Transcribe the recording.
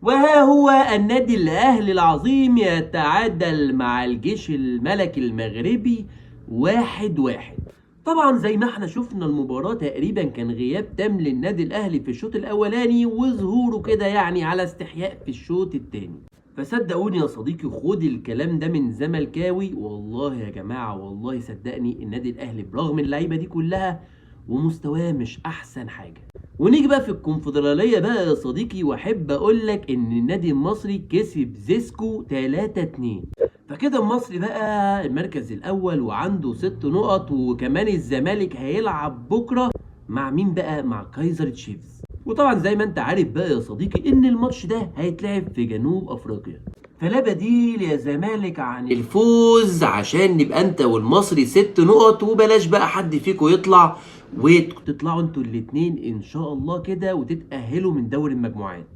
وها هو النادي الأهلي العظيم يتعادل مع الجيش الملكي المغربي 1-1. طبعا زي ما احنا شفنا المباراة تقريبا كان غياب تام للنادي الأهلي في الشوط الأولاني وظهوره كده يعني على استحياء في الشوط التاني. فصدقوني يا صديقي، خد الكلام ده من زملكاوي، والله يا جماعة والله صدقني النادي الأهلي برغم اللعيبة دي كلها ومستواه مش أحسن حاجة. ونيجي بقى في الكونفدرالية بقى يا صديقي، واحب اقول لك ان النادي المصري كسب زيسكو 3-2. فكده المصري بقى المركز الاول وعنده 6 نقط، وكمان الزمالك هيلعب بكرة مع مين بقى؟ مع كايزر تشيفز. وطبعا زي ما انت عارف بقى يا صديقي ان الماتش ده هيتلعب في جنوب افريقيا، فلا بديل يا زمالك عن الفوز عشان نبقى انت والمصري 6 نقط، وبلاش بقى حد فيكم يطلع، وتطلعوا انتوا الاتنين ان شاء الله كده وتتأهلوا من دوري المجموعات.